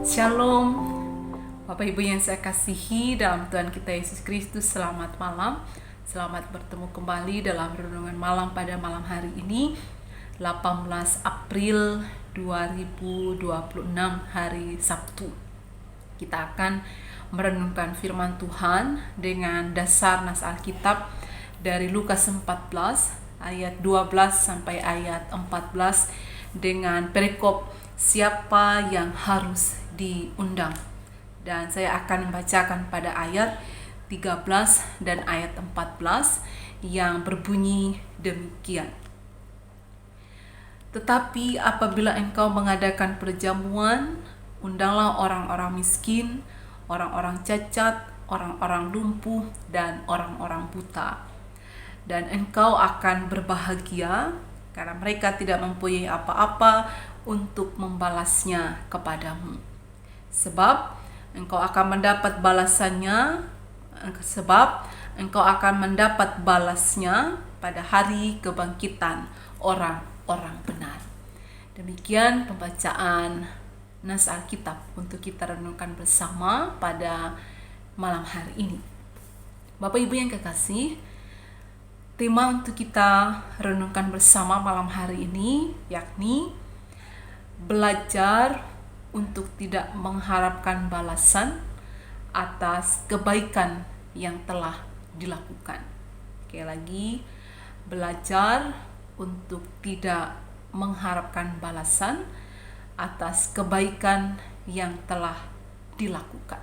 Shalom, Bapak Ibu yang saya kasihi dalam Tuhan kita Yesus Kristus, selamat malam. Selamat bertemu kembali dalam renungan malam pada malam hari ini, 18 April 2026, hari Sabtu. Kita akan merenungkan firman Tuhan dengan dasar nas Alkitab dari Lukas 14 ayat 12 sampai ayat 14 dengan perikop siapa yang harus diundang. Dan saya akan membacakan pada ayat 13 dan ayat 14 yang berbunyi demikian. Tetapi apabila engkau mengadakan perjamuan, undanglah orang-orang miskin, orang-orang cacat, orang-orang lumpuh, dan orang-orang buta. Dan engkau akan berbahagia karena mereka tidak mempunyai apa-apa untuk membalasnya kepadamu. Sebab engkau akan mendapat balasnya pada hari kebangkitan orang-orang benar. Demikian pembacaan nas Alkitab untuk kita renungkan bersama pada malam hari ini. Bapak Ibu yang kekasih, tema untuk kita renungkan bersama malam hari ini yakni belajar untuk tidak mengharapkan balasan atas kebaikan yang telah dilakukan. Sekali lagi, belajar untuk tidak mengharapkan balasan atas kebaikan yang telah dilakukan.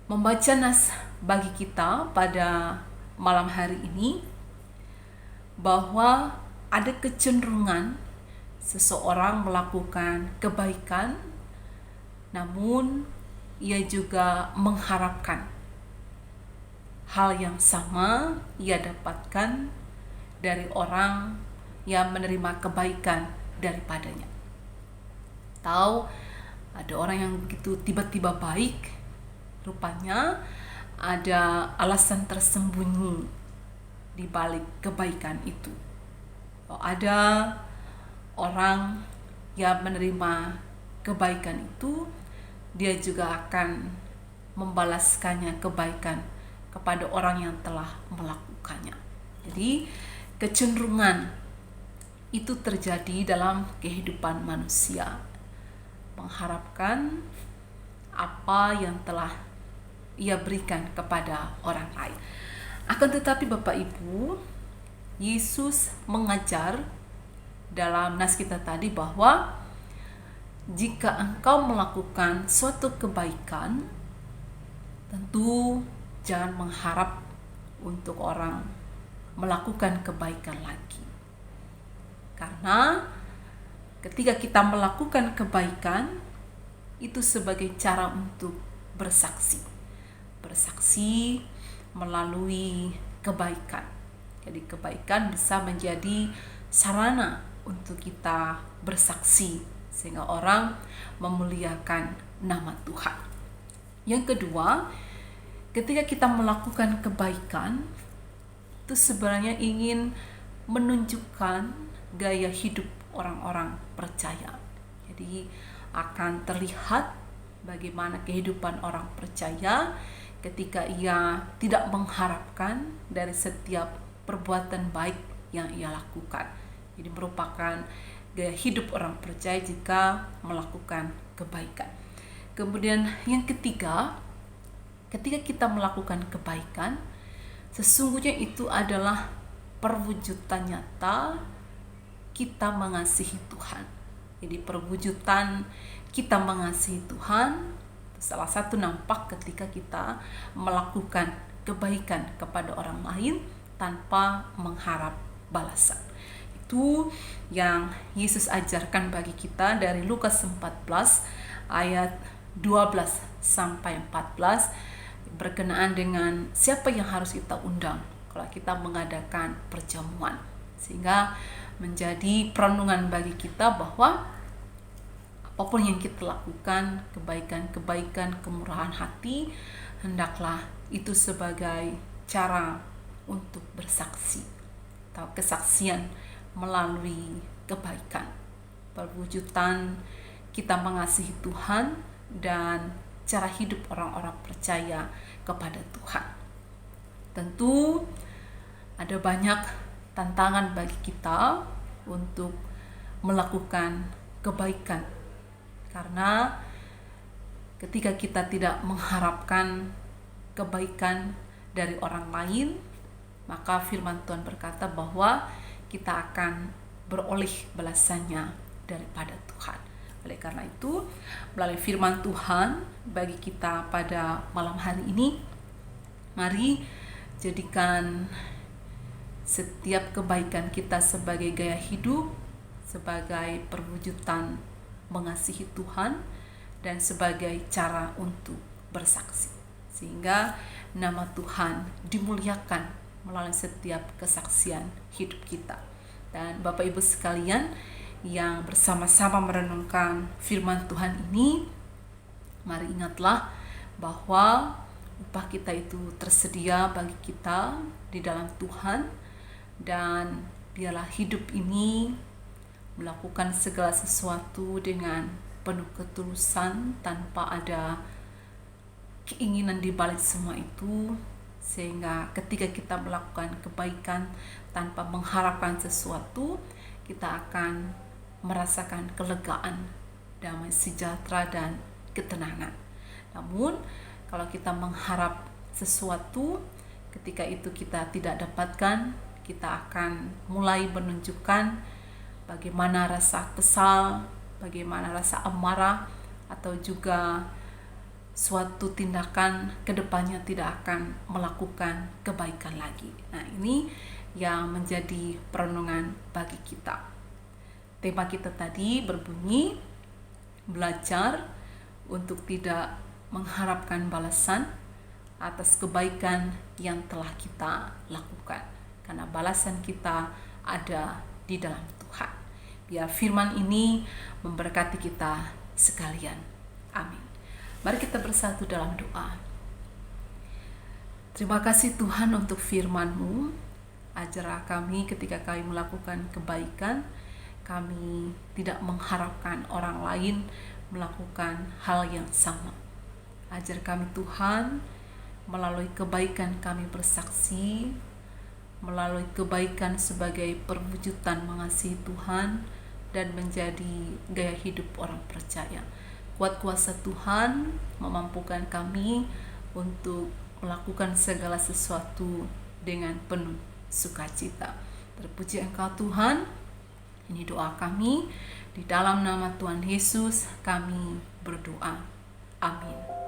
Membaca nas bagi kita pada malam hari ini bahwa ada kecenderungan seseorang melakukan kebaikan, namun ia juga mengharapkan hal yang sama ia dapatkan dari orang yang menerima kebaikan daripadanya. Tahu ada orang yang begitu tiba-tiba baik, rupanya ada alasan tersembunyi di balik kebaikan itu. Ada orang yang menerima kebaikan itu, dia juga akan membalaskannya kebaikan kepada orang yang telah melakukannya. Jadi kecenderungan itu terjadi dalam kehidupan manusia, mengharapkan apa yang telah ia berikan kepada orang lain. Akan tetapi Bapak Ibu, Yesus mengajar dalam nas kita tadi bahwa jika engkau melakukan suatu kebaikan, tentu jangan mengharap untuk orang melakukan kebaikan lagi. Karena ketika kita melakukan kebaikan, itu sebagai cara untuk bersaksi melalui kebaikan. Jadi kebaikan bisa menjadi sarana untuk kita bersaksi sehingga orang memuliakan nama Tuhan. Yang kedua, ketika kita melakukan kebaikan, itu sebenarnya ingin menunjukkan gaya hidup orang-orang percaya. Jadi akan terlihat bagaimana kehidupan orang percaya ketika ia tidak mengharapkan dari setiap perbuatan baik yang ia lakukan. Jadi merupakan gaya hidup orang percaya jika melakukan kebaikan. Kemudian yang ketiga, ketika kita melakukan kebaikan, sesungguhnya itu adalah perwujudan nyata kita mengasihi Tuhan. Jadi perwujudan kita mengasihi Tuhan, salah satu nampak ketika kita melakukan kebaikan kepada orang lain tanpa mengharap balasan. Itu yang Yesus ajarkan bagi kita dari Lukas 14 ayat 12 sampai 14 berkenaan dengan siapa yang harus kita undang kalau kita mengadakan perjamuan, sehingga menjadi perenungan bagi kita bahwa apapun yang kita lakukan, kebaikan, kemurahan hati, hendaklah itu sebagai cara untuk bersaksi atau kesaksian melalui kebaikan, perwujudan kita mengasihi Tuhan dan cara hidup orang-orang percaya kepada Tuhan. Tentu ada banyak tantangan bagi kita untuk melakukan kebaikan, karena ketika kita tidak mengharapkan kebaikan dari orang lain, maka firman Tuhan berkata bahwa kita akan beroleh balasannya daripada Tuhan. Oleh karena itu, melalui firman Tuhan bagi kita pada malam hari ini, mari jadikan setiap kebaikan kita sebagai gaya hidup, sebagai perwujudan mengasihi Tuhan, dan sebagai cara untuk bersaksi, sehingga nama Tuhan dimuliakan melalui setiap kesaksian hidup kita. Dan Bapak Ibu sekalian yang bersama-sama merenungkan firman Tuhan ini, mari ingatlah bahwa upah kita itu tersedia bagi kita di dalam Tuhan, dan biarlah hidup ini melakukan segala sesuatu dengan penuh ketulusan tanpa ada keinginan di balik semua itu, sehingga ketika kita melakukan kebaikan tanpa mengharapkan sesuatu, kita akan merasakan kelegaan, damai sejahtera, dan ketenangan. Namun kalau kita mengharap sesuatu, ketika itu kita tidak dapatkan, kita akan mulai menunjukkan bagaimana rasa kesal, bagaimana rasa amarah, atau juga suatu tindakan kedepannya tidak akan melakukan kebaikan lagi. Nah, ini yang menjadi perenungan bagi kita. Tema kita tadi berbunyi belajar untuk tidak mengharapkan balasan atas kebaikan yang telah kita lakukan, karena balasan kita ada di dalam Tuhan. Biar firman ini memberkati kita sekalian. Amin. Mari kita bersatu dalam doa. Terima kasih Tuhan untuk firman-Mu. Ajarlah kami ketika kami melakukan kebaikan, kami tidak mengharapkan orang lain melakukan hal yang sama. Ajar kami Tuhan, melalui kebaikan kami bersaksi, melalui kebaikan sebagai perwujudan mengasihi Tuhan dan menjadi gaya hidup orang percaya. Kuat kuasa Tuhan memampukan kami untuk melakukan segala sesuatu dengan penuh sukacita. Terpuji Engkau Tuhan. Ini doa kami, di dalam nama Tuhan Yesus kami berdoa. Amin.